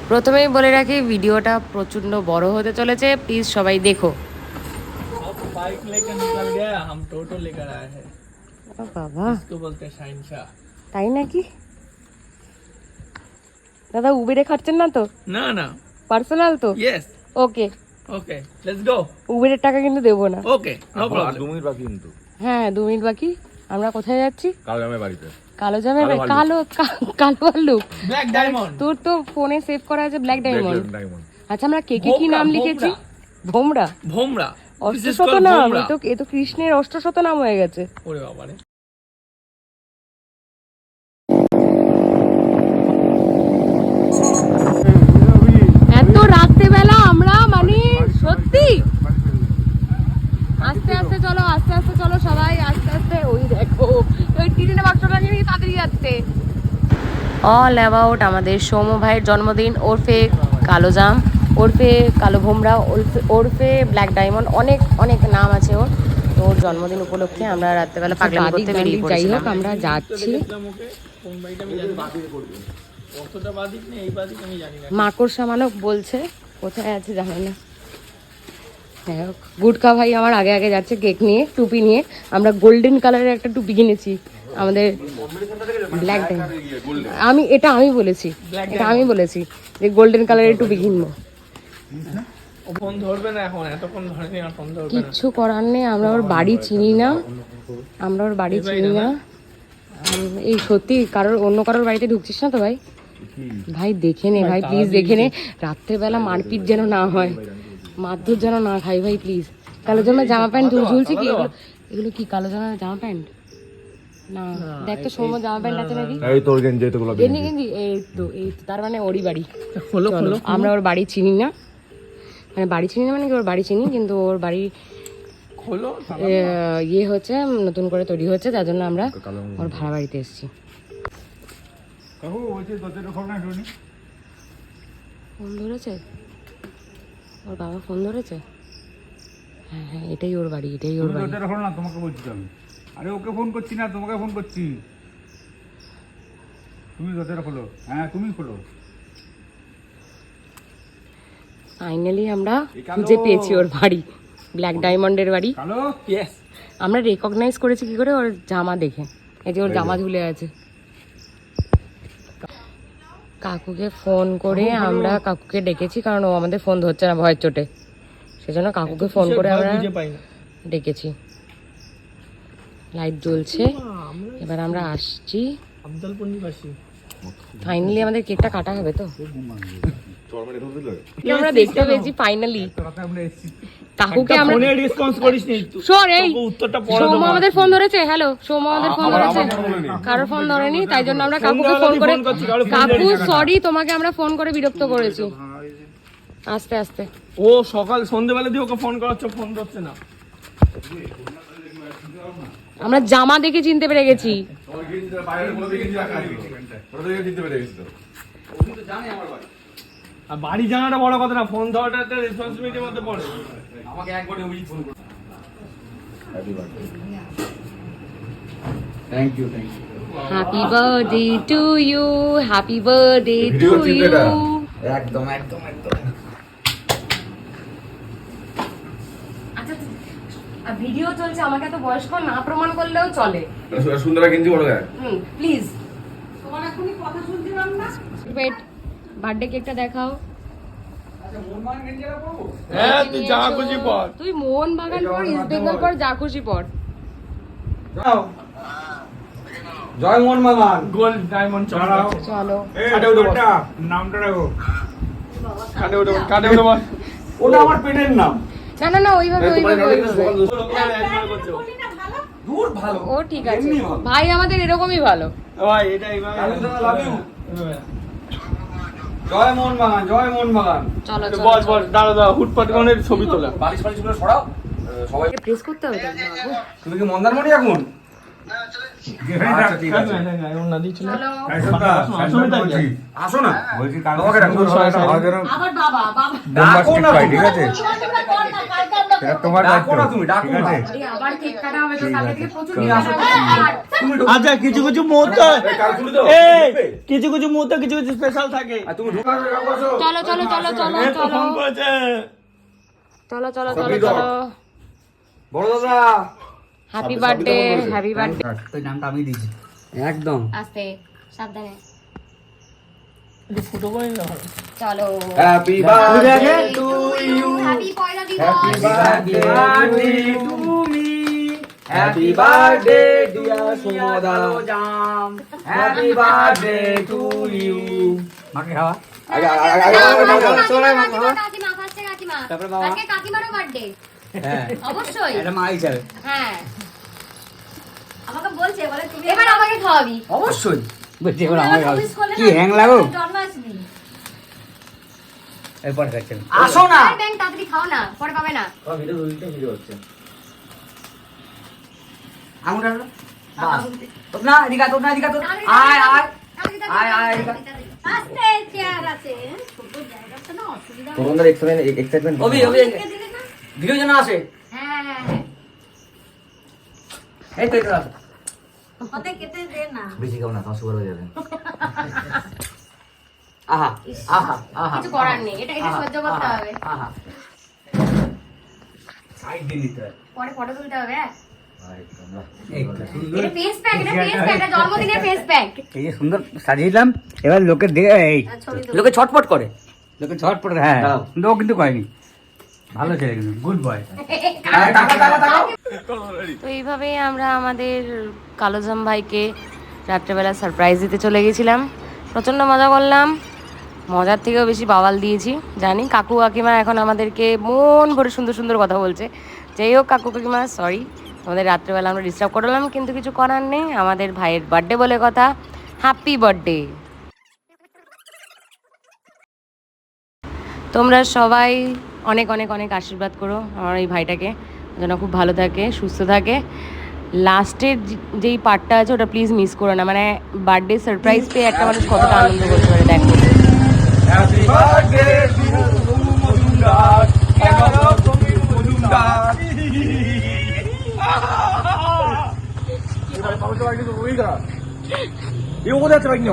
প্রথমেই বলে রাখি ভিডিওটা প্রচন্ড বড় হতে চলেছে, প্লিজ সবাই দেখো। बाइक लेकर निकल गया, हम टोटो लेकर आए हैं। বাবা, इसको बोलते हैं शाइनशाह। তাই নাকি? দাদা উবেরে খাচ্ছেন না তো? ना ना, পার্সোনাল তো? Yes, okay, okay, let's go. উবেরের টাকা কিন্তু দেবো না। Okay, no problem. 2 মিনিট বাকি কিন্তু। হ্যাঁ 2 মিনিট বাকি। আমরা কোথায় যাচ্ছি? কালো জামাই বাড়িতে। কালো যাবে? কালো কালো ভাল্লুক। Black diamond. তোর তো ফোনে সেভ করা আছে ব্ল্যাক ডায়মন্ড। ডায়মন্ড। আচ্ছা আমরা কেকে কি নাম লিখেছি? ভোমরা। भोमरा। This is অষ্টশত called নাম। भोमरा। এ তো কৃষ্ণের অষ্টশত নাম হয়ে গেছে। ওরে বাবা রে। এত রাত্রেবেলা আমরা মানে সত্যি আস্তে আস্তে চলো, আস্তে আস্তে চলো সবাই, আস্তে আস্তে। ওই দেখো ওই টিনের বাক্সটা নিয়ে তাড়াতাড়ি যাচ্ছে। অল অ্যাবাউট আমাদের সৌম্য ভাইয়ের জন্মদিন, ওরফে কালোজাম, ওরফে কালো ভোমরা, ওরফে ব্ল্যাক ডায়মন্ড, অনেক অনেক নাম আছে ওর। তো ওর জন্মদিন উপলক্ষে আমরা রাত্রেবেলা পাগলামি করতে বেরিয়ে পড়েছি। যাই হোক আমরা যাচ্ছি। কোন বাড়িটা আমি জানি না। কতটা বাদিক নেই, এই বাদিক আমি জানি না। মাকড়সা মানব বলছে, কোথায় আছে জানি না। হ্যাঁ গুটকা ভাই আমার আগে আগে যাচ্ছে কেক নিয়ে, টুপি নিয়ে। আমরা গোল্ডেন কালারের একটা টুপি কিনেছি আমাদের ব্ল্যাক আমি বলেছি, এটা আমি বলেছি যে গোল্ডেন কালারের টুপি কিনবো। ও ফোন ধরবে না এখন, এতক্ষণ ধরেনি আর ফোন ধরবে না। কিচ্ছু করার নেই, আমরা ওর বাড়ি চিনি না, আমরা ওর বাড়ি চিনি না। এই সত্যি অন্য কারোর বাড়িতে ঢুকছিস না তো ভাই? ভাই দেখে নে ভাই, প্লিজ দেখে নে, রাত্রেবেলা মারপিট যেন না হয়, মারধর যেন না খাই ভাই প্লিজ। কালো জামা জামা প্যান্ট ঝুলছে কি এগুলো? কি কালো জামা প্যান্ট? না দেখ তো সৌম্য জামা প্যান্ট আছে নাকি? এই তোর গেঞ্জি তো গুলো গেঞ্জি এই তো তার মানে ওরই বাড়ি। খোলো খোলো। আমরা ওর বাড়ি চিনি না, মানে বাড়ি চিনি না মানে কি ওর বাড়ি চিনি, কিন্তু ওর বাড়ি খোলো। ইয়ে হচ্ছে নতুন করে তৈরি হচ্ছে, যার জন্য আমরা ওর ভাড়া বাড়িতে এসেছি। ফোন ধরেছে ওর বাবা, ফোন ধরেছে। হ্যাঁ হ্যাঁ এটাই ওর বাড়ি, এটাই ওর বাড়ি। না তোমাকে বলছি আমি, আরে ওকে ফোন করছি না, তোমাকে ফোন করছি। তুমি দরজাটা খোলো। হ্যাঁ তুমি খোলো। ফাইনালি আমরা খুঁজে পেয়েছি ওর বাড়ি, ব্ল্যাক ডায়মন্ডের বাড়ি। Hello yes. আমরা রেকগনাইজ করেছি কি করে? ওর জামা দেখে। এই যে ওর জামা ঝুলে আছে। কাকুকে ফোন করে আমরা কাকুকে ডেকেছি, কারণ ও আমাদের ফোন ধরছে না ভয়ের চোটে, সেজন্য কাকুকে ফোন করে আমরা বুঝে পাই না। ডেকেছি। লাইট জ্বলছে, এবার আমরা আসছি। আফজালপুর নিবাসী। ফাইনালি আমাদের কেকটা কাটা হবে তো? চরমারে ঢুকছিল। আমরা দেখতে পেয়েছি ফাইনালি। রাতে আমরা এসেছি। কাকুকে আমরা ফোনে রেসপন্স করিস নি তুই। শোন এই তোকে উত্তরটা পরে সৌম্য দেবো। আমাদের ফোন ধরেছে। হ্যালো সৌম্য আমাদের ফোন ধরেছে, কারোর ফোন ধরেনি, তাই জন্য আমরা কাকুকে ফোন করে, কাকু সরি তোমাকে আমরা ফোন করে বিরক্ত করেছি। আস্তে আস্তে ও সকাল সন্ধ্যেবেলা দিয়ে ওকে ফোন করাচ্ছ, ফোন ধরছে না। আমরা জামা দেখে চিনতে পেরে গেছি। তোর গেঞ্জি বাইরে বলে গেঞ্জি রাখা আছে। ওটা দেখে দিতে পেরে গেছি তো। আর বাড়ি জানাটা বড় কথা না, ফোন ধরাটা একটা রেসপন্সিবিলিটির মধ্যে পড়ে। আমাকে একবারই ওই ফোন করে। Happy birthday. Thank you thank you. Happy birthday to you, happy birthday to ভিডিও চিত্র ইউ। এটা। একদম একদম একদম। আচ্ছা ভিডিও চলছে, আমাকে তো বয়স্ক না প্রমাণ করলেও চলে। সুন্দর গেঞ্জি বড় গায়ে। প্লিজ তোমার এখনই কথা শুনছিলাম না। ওয়েট, বার্থডে কেকটা দেখাও। হ্যাঁ তুই যা খুশি পর। তুই মোহন বাগান পর, ইস্ট বেঙ্গল পর, যা খুশি পর। জয় মোহন বাগান। গোল্ড ডায়মন্ড দাঁড়াও। চলো কাটে উঠে বস। নামটা রাখো। কাটে উঠে বস, কাটে উঠে বস। ওটা আমার পেনের নাম। না না না ওইভাবে দূর ভালো। ও ঠিক আছে ভাই, আমাদের এরকমই ভালো। ভাই এটা এইভাবে। Love you. জয় মোহন বাগান, জয় মোহন বাগান। চলো বস চলো বস, দাঁড়া দাঁড়া, হুটপাট করে ছবি তোলা। বালিশ বালিশ গুলো সরাও। সবাই প্রেস করতে হবে তো। তুমি কি মন্দারমণি এখন? আচ্ছা ঠিক আছে না দিচ্ছিল চলো এই সন্ধ্যা, অসুবিধা কি? বলছি। আসো না বলছি কাল আমাকে ডাকো। আমার যেন আবার বাবা বাবা বোমবাস্টিক না পাই, তুমি। ঠিক আছে? সেটা তোমার ডাকো না দায়িত্ব, তুমি, ডাকো ঠিক না। আছে? এই আবার কেক কাটা হবে তো কালকে থেকে প্রচুর তুমি কেক আসো। কাটা হবে। তুমি আচ্ছা কিছু কিছু মুহূর্ত এই কাল শুনে দাও এই কিছু কিছু মুহূর্ত কিছু কিছু স্পেশাল থাকে আর তুমি ঢুকা বসো চলো চলো চলো চলো এই তো চলো ফোন করেছে চলো চলো সবই চলো দাও। চলো বড় দাদা হ্যাপি সবই বার্থডে তো বলেছে। হ্যাপি বার্থডে ওই নামটা আমি দিয়েছি। একদম আস্তে সাবধানে একটু ফুটো করে নিলে ভালো চলো happy birthday to you happy পয়লা হ্যাপি দিবস birthday to me happy birthday dear Somda happy birthday to you মাকে খাওয়া। আগে কাকিমা ফার্স্টে কাকিমা তারপরে বাবা। আজকে কাকিমারও বার্থডে হ্যাঁ অবশ্যই এটা মা হিসাবে। হ্যাঁ আমাকে বলছে বলে তুমি এবার আমাকে খাওয়াবি অবশ্যই বলছি এবার আমার খাওয়া। মিস করলে কি হ্যাং লাগো? জন্মাষ্টমী এরপর খাচ্ছেন। আসো না আরে ব্যাং তাড়াতাড়ি খাও না পরে পাবে না ভিডিও হচ্ছে আঙুল রাখো। বাস। না, এদিকে আয়, তোর না, এদিকে আয়, তোর। আয়, আয়। আয়, আয়, এদিকে আয়। আস্তে চেয়ার আছে ছোট জায়গা তো না অসুবিধা তরুণদের এক্সাইটমেন্ট অভি, দিলে না ভিডিও যেন আসে। হ্যাঁ হ্যাঁ হ্যাঁ এই তো এটা আসে। হাতে কেটে দে না বেশি খাও না, তোমার সুগার হয়ে যাবে। আহা, আহা, আহা। কিছু করার নেই এটা এটা সহ্য করতে হবে আহা। সাইড দিয়ে নিতে হয়। পরে ফটো তুলতে হবে হ্যাঁ? এই তো, সুন্দর। এটা ফেস প্যাক এটা ফেস প্যাক এটা জন্মদিনের ফেস প্যাক এই যে সুন্দর সাজিয়েছিলাম, এবার লোকে দেখে এই ছবি তুল লোকে ছটপট করে, লোকে ছটপট, হ্যাঁ, দাঁড়াও। কিন্তু ও কিন্তু করেনি। ভালো ছেলে কিন্তু, গুড বয়। তো এইভাবেই আমরা আমাদের কালোজাম ভাইকে রাত্রেবেলা সারপ্রাইজ দিতে চলে গেছিলাম প্রচণ্ড মজা করলাম মজার থেকেও বেশি বাওয়াল দিয়েছি জানি কাকু কাকিমা এখন আমাদেরকে মন ভরে সুন্দর সুন্দর কথা বলছে যাই হোক কাকু কাকিমা সরি আমাদের রাত্রেবেলা আমরা ডিস্টার্ব করলাম কিন্তু কিছু করার নেই আমাদের ভাইয়ের বার্থডে বলে কথা হ্যাপি বার্থডে তোমরা সবাই অনেক অনেক অনেক আশীর্বাদ করো আমার এই ভাইটাকে যেন খুব ভালো থাকে সুস্থ থাকে লাস্টের যেই পার্টটা আছে ওটা প্লিজ মিস করো না মানে বার্থডে সারপ্রাইজ পেয়ে একটা মানুষ কতটা আনন্দ করতে পারে দেখো হ্যাপি বার্থডে টু মজুমদার তুমি মজুমদার 이거 어디 갔지,